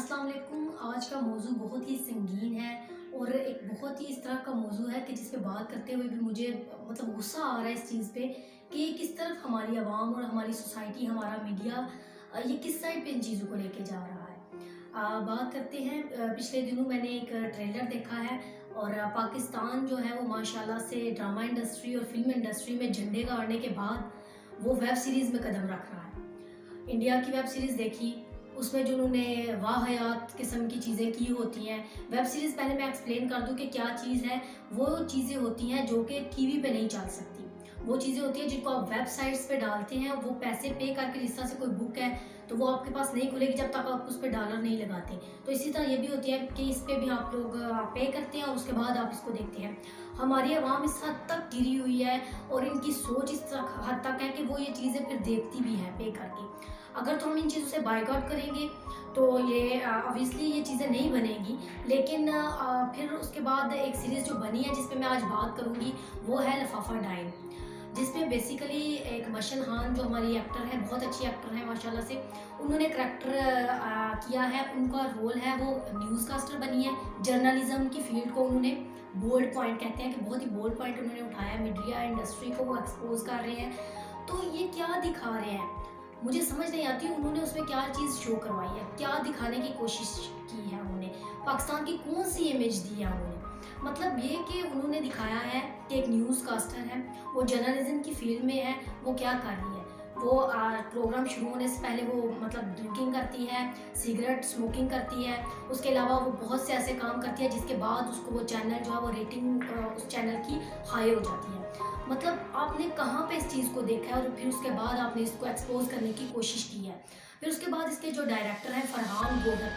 अस्सलाम वालेकुम। आज का मौजू बहुत ही संगीन है और एक बहुत ही इस तरह का मौजू है कि जिस पे बात करते हुए भी मुझे गुस्सा आ रहा है इस चीज़ पे कि किस तरफ हमारी आवाम और हमारी सोसाइटी, हमारा मीडिया ये किस साइड पे इन चीज़ों को लेके जा रहा है। बात करते हैं, पिछले दिनों मैंने एक ट्रेलर देखा है और पाकिस्तान जो है वो माशाल्लाह से ड्रामा इंडस्ट्री और फिल्म इंडस्ट्री में झंडे गाड़ने के बाद वो वेब सीरीज़ में कदम रख रहा है। इंडिया की वेब सीरीज़ देखी, उसमें जो उन्होंने वाहियात किस्म की चीज़ें की होती हैं। वेब सीरीज़ पहले मैं एक्सप्लेन कर दूं कि क्या चीज़ है। वो चीज़ें होती हैं जो कि टीवी पे नहीं चल सकती। वो चीज़ें होती हैं जिनको आप वेबसाइट्स पे डालते हैं, वो पैसे पे करके, जिस तरह से कोई बुक है तो वो आपके पास नहीं खुलेगी जब तक आप उस पर डॉलर नहीं लगाते। तो इसी तरह ये भी होती है कि इस पे भी आप लोग पे करते हैं और उसके बाद आप इसको देखते हैं। हमारी आवाम इस हद तक गिरी हुई है और इनकी सोच इस हद तक है कि वो ये चीज़ें फिर देखती भी हैं पे करके। अगर तो हम इन चीज़ों से बाइकआउट करेंगे तो ये ऑब्वियसली ये चीज़ें नहीं बनेगी। लेकिन फिर उसके बाद एक सीरीज़ जो बनी है जिस पे मैं आज बात करूँगी वो है लिफाफा डाइन, जिसमें बेसिकली एक मशन खान जो हमारी एक्टर है, बहुत अच्छी एक्टर है माशाल्लाह से, उन्होंने करैक्टर किया है। उनका रोल है, वो न्यूज़ कास्टर बनी है। जर्नलिज्म की फील्ड को उन्होंने बोल्ड पॉइंट कहते हैं कि बहुत ही बोल्ड पॉइंट उन्होंने उठाया। मीडिया इंडस्ट्री को वो एक्सपोज कर रहे हैं। तो ये क्या दिखा रहे हैं मुझे समझ नहीं आती। उन्होंने उसमें क्या चीज़ शो करवाई है, क्या दिखाने की कोशिश की है उन्होंने, पाकिस्तान की कौन सी इमेज दी है उन्होंने। मतलब ये कि उन्होंने दिखाया है कि एक न्यूज़ कास्टर है, वो जर्नलिज्म की फील्ड में है, वो क्या कर रही है। वो प्रोग्राम शुरू होने से पहले वो ड्रिंकिंग करती है, सिगरेट स्मोकिंग करती है, उसके अलावा वो बहुत से ऐसे काम करती है जिसके बाद उसको वो चैनल जो है वो रेटिंग उस चैनल की हाई हो जाती है। आपने कहाँ पे इस चीज़ को देखा है और फिर उसके बाद आपने इसको एक्सपोज करने की कोशिश की है। फिर उसके बाद इसके जो डायरेक्टर हैं फरहान गोदर,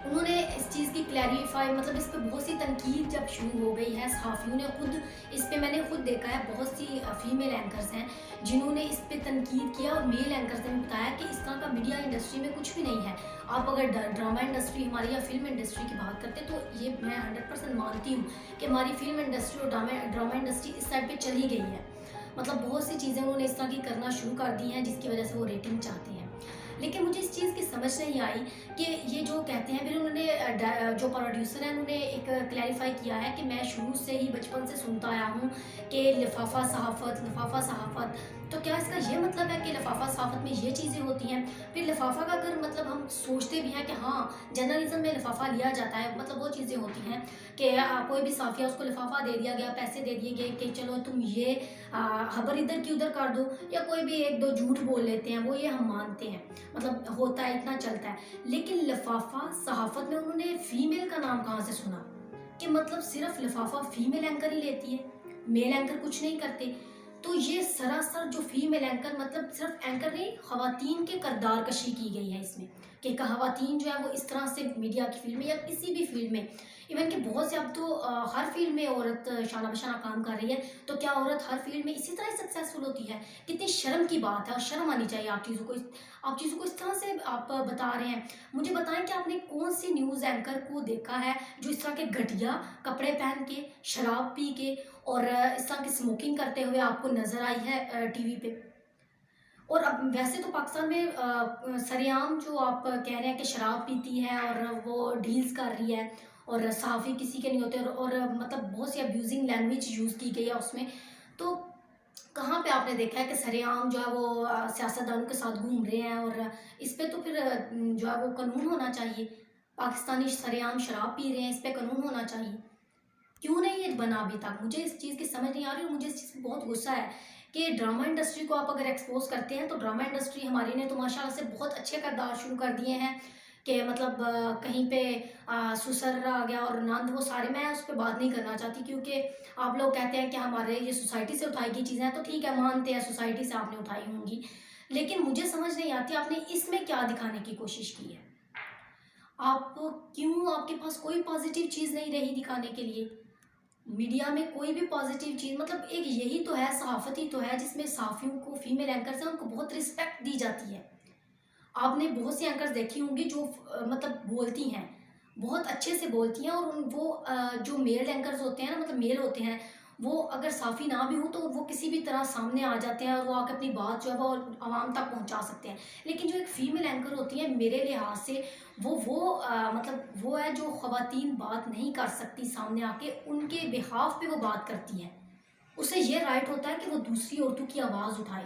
उन्होंने इस चीज़ की क्लैरिफाई, इस पे बहुत सी तनकीद जब शुरू हो गई है, सहाफ़ियों ने खुद इस पे, मैंने खुद देखा है, बहुत सी फीमेल एंकर्स हैं जिन्होंने इस पे तनकीद किया और मेल एंकर्स ने बताया कि इस तरह का मीडिया इंडस्ट्री में कुछ भी नहीं है। आप अगर ड्रामा इंडस्ट्री हमारी या फिल्म इंडस्ट्री की बात करते हैं तो ये मैं 100% मानती हूँ कि हमारी फिल्म इंडस्ट्री और ड्रामा इंडस्ट्री इस साइड पर चली गई है। बहुत सी चीज़ें उन्होंने इस तरह की करना शुरू कर दी हैं जिसकी वजह से वो रेटिंग चाहते हैं। लेकिन मुझे इस चीज़ की समझ नहीं आई कि ये जो कहते हैं, फिर उन्होंने जो प्रोड्यूसर हैं उन्होंने एक क्लैरिफाई किया है कि मैं शुरू से ही बचपन से सुनता आया हूँ कि लिफाफा सहाफ़त, लिफाफा सहाफ़त। तो क्या इसका ये मतलब है कि लिफाफा सहाफ़त में ये चीज़ें होती हैं। फिर लिफाफा का अगर हम सोचते भी हैं कि हाँ जर्नलिज्म में लिफाफा लिया जाता है, वो चीज़ें होती हैं कि कोई भी साफिया उसको लिफाफा दे दिया गया, पैसे दे दिए गए कि चलो तुम ये खबर इधर की उधर कर दो, या कोई भी एक दो झूठ बोल लेते हैं, वो ये हम मानते हैं, होता है, इतना चलता है। लेकिन लिफाफा सहाफत में उन्होंने फीमेल का नाम कहाँ से सुना कि सिर्फ लिफाफा फीमेल एंकर ही लेती है, मेल एंकर कुछ नहीं करते। तो ये सरासर जो फीमेल एंकर, सिर्फ एंकर नहीं, खवातीन के किरदार कशी की गई है इसमें कि खवातीन जो है वो इस तरह से मीडिया की फील्ड में या किसी भी फील्ड में, इवन कि बहुत से अब तो हर फील्ड में औरत शाना बशाना काम कर रही है। तो क्या औरत हर फील्ड में इसी तरह सक्सेसफुल होती है? कितनी शर्म की बात है, और शर्म आनी चाहिए। आप चीज़ों को इस तरह से आप बता रहे हैं। मुझे बताएं कि आपने कौन सी न्यूज़ एंकर को देखा है जो इस तरह के घटिया कपड़े पहन के, शराब पी के और इस तरह की स्मोकिंग करते हुए आपको नज़र आई है टीवी पे। और अब वैसे तो पाकिस्तान में सरेआम जो आप कह रहे हैं कि शराब पीती है और वो डील्स कर रही है और सहाफ़ी किसी के नहीं होते, और बहुत सी अब्यूजिंग लैंग्वेज यूज़ की गई है उसमें। तो कहाँ पे आपने देखा है कि सरेआम जो है वो सियासतदानों के साथ घूम रहे हैं? और इस पे तो फिर जो है वो कानून होना चाहिए। पाकिस्तानी सरेआम शराब पी रहे हैं, इस पे कानून होना चाहिए। क्यों नहीं ये बना अभी तक? मुझे इस चीज़ की समझ नहीं आ रही और मुझे इस चीज़ पे बहुत गुस्सा है कि ड्रामा इंडस्ट्री को आप अगर एक्सपोज करते हैं तो ड्रामा इंडस्ट्री हमारी ने तो माशाल्लाह से बहुत अच्छे किरदार शुरू कर दिए हैं कि कहीं पे सुसर आ गया और नंद, वो सारे, मैं उस पर बात नहीं करना चाहती क्योंकि आप लोग कहते हैं कि हमारे ये सोसाइटी से उठाई गई चीज़ें हैं, तो ठीक है, मानते हैं सोसाइटी से आपने उठाई होंगी। लेकिन मुझे समझ नहीं आती आपने इसमें क्या दिखाने की कोशिश की है। आप क्यों, आपके पास कोई पॉजिटिव चीज़ नहीं रही दिखाने के लिए? मीडिया में कोई भी पॉजिटिव चीज़, एक यही तो है, सहाफ़त ही तो है जिसमें सहाफ़ियों को, फीमेल एंकर्स हैं, उनको बहुत रिस्पेक्ट दी जाती है। आपने बहुत सी एंकर्स देखी होंगी जो बोलती हैं, बहुत अच्छे से बोलती हैं, और जो मेल एंकर्स होते हैं ना, मेल होते हैं, वो अगर साफ़ी ना भी हो तो वो किसी भी तरह सामने आ जाते हैं और वो आके अपनी बात जो है वो आवाम तक पहुंचा सकते हैं। लेकिन जो एक फ़ीमेल एंकर होती है मेरे लिहाज से वो मतलब वो है जो ख़वातीन बात नहीं कर सकती सामने आके, उनके बिहाफ़ पे वो बात करती हैं। उसे ये राइट होता है कि वो दूसरी औरतों की आवाज़ उठाए।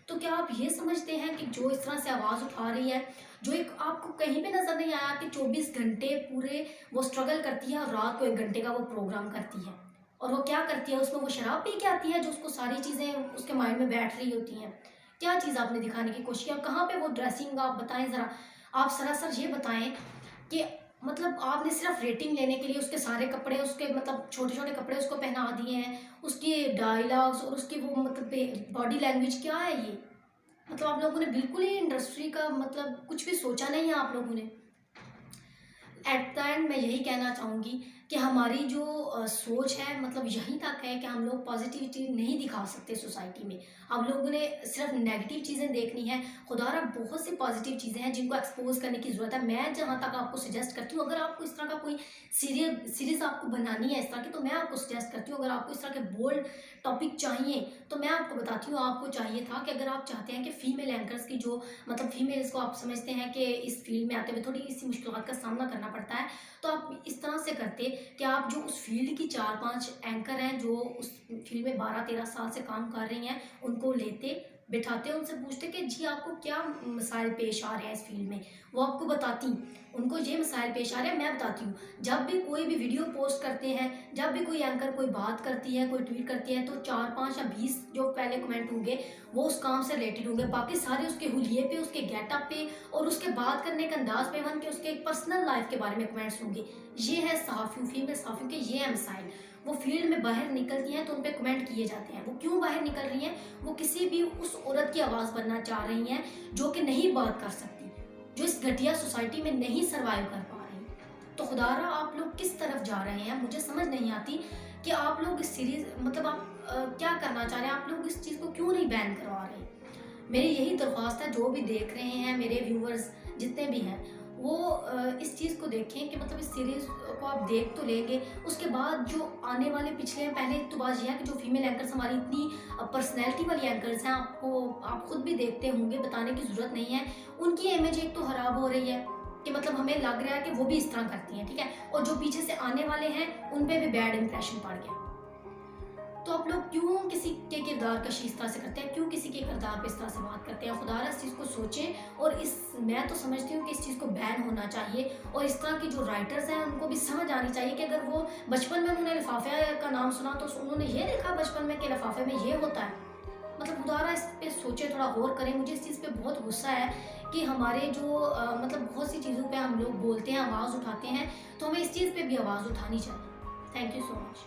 तो क्या आप ये समझते हैं कि जो इस तरह से आवाज़ उठा रही है, जो एक आपको कहीं पे नज़र नहीं आया कि 24 घंटे पूरे वो स्ट्रगल करती है और रात को 1 घंटे का वो प्रोग्राम करती है। और वो क्या करती है, उसमें वो शराब पी के आती है जो उसको सारी चीज़ें उसके माइंड में बैठ रही होती हैं। क्या चीज़ आपने दिखाने की कोशिश की और कहाँ पे वो ड्रेसिंग आप बताएँ ज़रा? आप सरासर ये बताएँ कि मतलब आपने सिर्फ रेटिंग लेने के लिए उसके सारे कपड़े, उसके मतलब छोटे-छोटे कपड़े उसको पहना दिए हैं, उसके डायलॉग्स और उसकी वो मतलब बॉडी लैंग्वेज क्या है ये? मतलब आप लोगों ने बिल्कुल ही इंडस्ट्री का मतलब कुछ भी सोचा नहीं है आप लोगों ने। एट द एंड मैं यही कहना चाहूँगी कि हमारी जो सोच है मतलब यहीं तक है कि हम लोग पॉजिटिविटी नहीं दिखा सकते सोसाइटी में। हम लोगों ने सिर्फ नेगेटिव चीज़ें देखनी है। खुदारा बहुत सी पॉजिटिव चीज़ें हैं जिनको एक्सपोज करने की ज़रूरत है। मैं जहाँ तक आपको सजेस्ट करती हूँ, अगर आपको इस तरह का कोई सीरीज़ आपको बनानी है इस तरह की, तो मैं आपको सजेस्ट करती हूँ, अगर आपको इस तरह के बोल्ड टॉपिक चाहिए तो मैं आपको बताती हूँ, आपको चाहिए था कि अगर आप चाहते हैं कि फीमेल एंकर्स की जो मतलब फीमेल्स को आप समझते हैं कि इस फील्ड में आते हुए थोड़ी सी मुश्किलात का सामना करना पड़ता है, तो आप इस तरह से करते कि आप जो उस फील्ड की 4-5 एंकर हैं जो उस फील्ड में 12-13 साल से काम कर रही हैं, उनको लेते, बिठाते, उनसे पूछते कि जी आपको क्या मसाइल पेश आ रहे हैं इस फील्ड में, वो आपको बताती। उनको ये मसाइल पेश आ रहे हैं, मैं बताती हूँ। जब भी कोई भी वीडियो पोस्ट करते हैं, जब भी कोई एंकर कोई बात करती है, कोई ट्वीट करती है, तो 4-5 या 20 जो पहले कमेंट होंगे वो उस काम से रिलेटेड होंगे, बाकी सारे उसके हुलिये पे, उसके गेटअप पे और उसके बात करने के अंदाज पे, वन के उसके पर्सनल लाइफ के बारे में कमेंट्स होंगे। ये है सहाफ़ियों, फीमेल सहाफ़ियों के ये है मसाइल। वो फील्ड में बाहर निकलती हैं तो उन पे कमेंट किए जाते हैं। वो क्यों बाहर निकल रही हैं? वो किसी भी उस औरत की आवाज़ बनना चाह रही हैं जो कि नहीं बात कर सकती, जो इस घटिया सोसाइटी में नहीं सर्वाइव कर पा रही। तो खुदारा आप लोग किस तरफ जा रहे हैं? मुझे समझ नहीं आती कि आप लोग इस सीरीज़ मतलब आप क्या करना चाह रहे हैं? आप लोग इस चीज़ को क्यों नहीं बैन करवा रहे? मेरी यही दरख्वास्त है, जो भी देख रहे हैं मेरे व्यूवर्स जितने भी हैं, वो इस चीज़ को देखें कि मतलब इस सीरीज़ को आप देख तो लेंगे, उसके बाद जो आने वाले पिछले हैं, पहले एक तो बात ये है कि जो फीमेल एंकर्स हमारी इतनी पर्सनैलिटी वाली एंकर्स हैं, आपको आप खुद भी देखते होंगे, बताने की ज़रूरत नहीं है, उनकी इमेज एक तो ख़राब हो रही है कि मतलब हमें लग रहा है कि वो भी इस तरह करती हैं, ठीक है? और जो पीछे से आने वाले हैं, उन पे भी बैड इंप्रेशन पड़ गया। तो आप लोग क्यों किसी के किरदार कशी इस तरह से करते हैं? क्यों किसी के किरदार पे इस तरह से बात करते हैं? खुदारा इस चीज़ को सोचें और इस मैं तो समझती हूँ कि इस चीज़ को बैन होना चाहिए और इस तरह की जो राइटर्स हैं उनको भी समझ आनी चाहिए कि अगर वो बचपन में उन्होंने लिफाफे का नाम सुना तो उन्होंने ये देखा बचपन में कि लिफाफे में ये होता है। मतलब खुदारा इस पे सोचें, थोड़ा गौर करें। मुझे इस चीज़ पे बहुत गुस्सा है कि हमारे जो मतलब बहुत सी चीज़ों पे हम लोग बोलते हैं, आवाज़ उठाते हैं, तो हमें इस चीज़ पे भी आवाज़ उठानी चाहिए। Thank you so much.